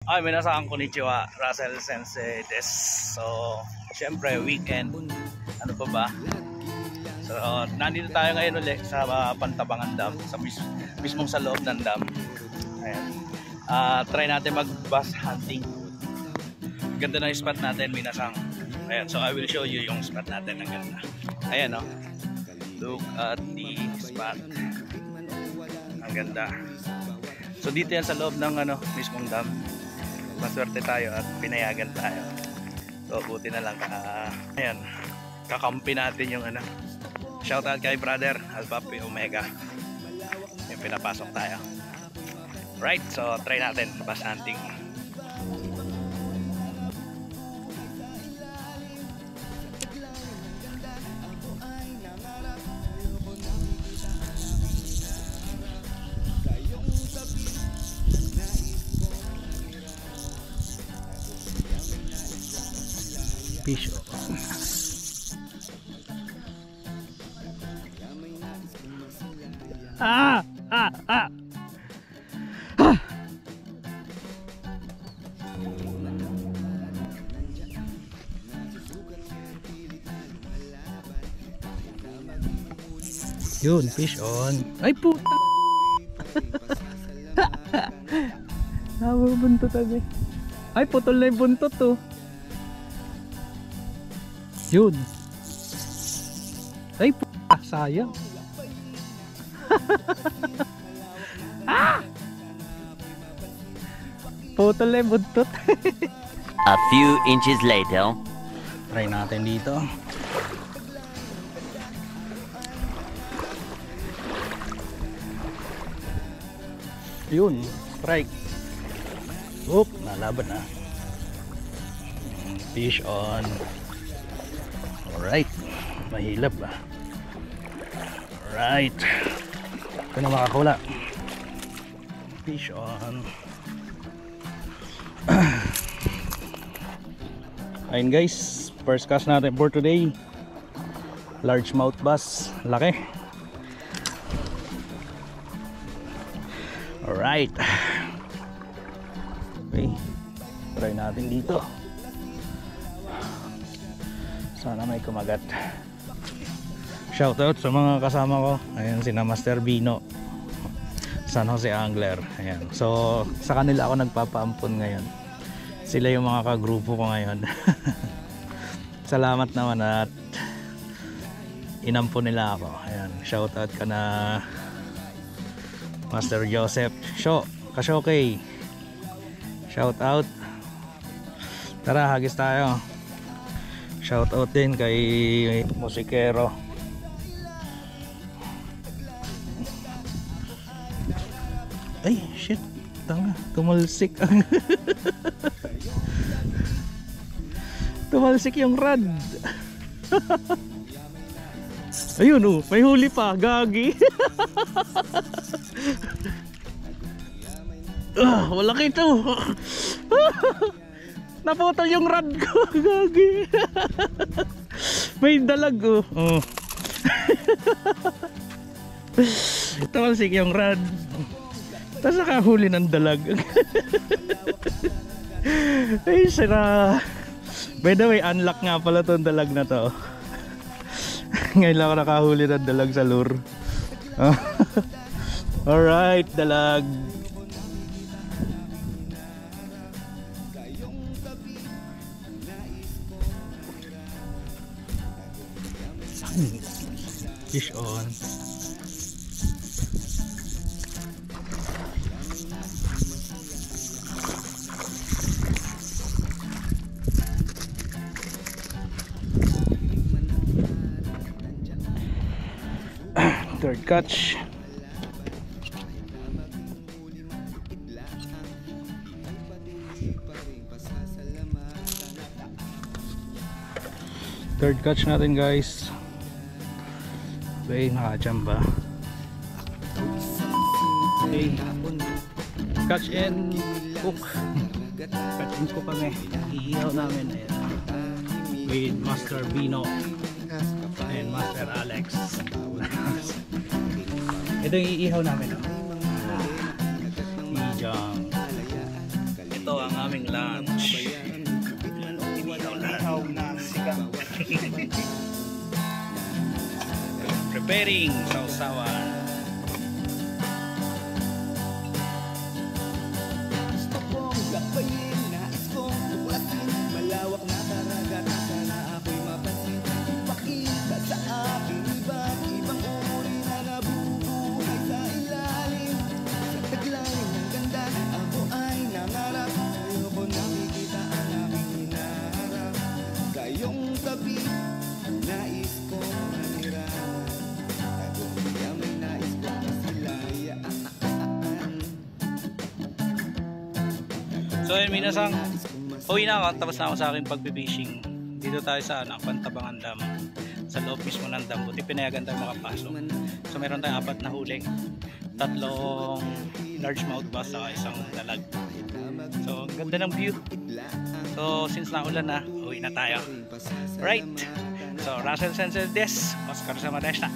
Ay, minasan konnichiwa, Russell Sensei des. So, syempre weekend. Ano pa ba? So, nandito tayo ngayon ulit sa Pantabangan Dam, sa mismong sa loob ng dam. Ayan. Try natin mag-bass hunting. Ganda na yung spot natin, minasan. Ayan, so I will show you yung spot natin. Ang ganda. Ayan, no? Look at the spot. Ang ganda. So dito yan sa loob ng mismong dam. Maswerte tayo at pinayagan tayo. So buti na lang ayan, kakampi natin yung shoutout kay brother Alpapi Omega. Yung pinapasok tayo. Right, so try natin bass hunting. Fish on. Yun, fish on. Ay puta. Nabubuntot agad. Ay putol na yung buntot to. Yun. Ay puta, sayang. Putol na yung buntot. A few inches later. Try natin dito. Yun, strike. Oop, nalaban na. Fish on. Alright, mahilap ba? Alright. Ito na makakula. Fish on. Ayun guys, first cast natin for today. Largemouth bass, laki. Alright. Okay, try natin dito. Sana may kumagat. Shoutout sa mga kasama ko. Ayan, sina Master Bino, San Jose Angler. Ayan. So sa kanila ako nagpapaampon ngayon. Sila yung mga kagrupo ko ngayon. Salamat naman at inampon nila ako. Ayan, shoutout ka na Master Joseph Kashoke. Shoutout. Tara, hagis tayo. Shoutout din kay Musikero. Ay, shit. Tanga, tumalsik ang tumalsik yung rod. Ayun oh, may huli pa, gagi. Wala kito. Naputol yung rod ko, gagi. May dalag oh. Tumalsik yung rod. Tapos nakahuli ng dalag. Ay, sira. By the way, unlock nga pala tong dalag na to. Ngayon lang ako nakahuli ng dalag sa lure. Alright, dalag. Fish on. Third catch. Third catch natin guys. Okay, nakachamba. Okay, catch and cook. Catch and cook kami. Iihaw namin with Master Bino and Master Alex. Ito yung iihaw namin. Ito ang aming lunch. Ikaw na siga. Preparing sausawan. Gusto kong gapayin, nais kong tuklasin. Malawak na karagat, sana ako'y mapansin. Ipakita sa akin iba't ibang uri na nabubuhay sa ilalim. Sa taglayin ng ganda, ako ay nangarap. Sa'yo ko nakikita ang aking hinaharap. Sa iyong tabi, nais kong manirahan. Ako kaya may nais kong masilayaan. So yun, minasang uwi na ako, tapos na ako sa aking pagbe-fishing. Dito tayo sa Pantabangan Dam, sa loob mismo ng dam. Buti pinayagan tayo makapasok. So meron tayong 4 na huling, 3 largemouth bass sa isang dalag. So ang ganda ng view. So since naulan na, uwi na tayo. Right. So Russell Sensei des, Oscar Samadesta.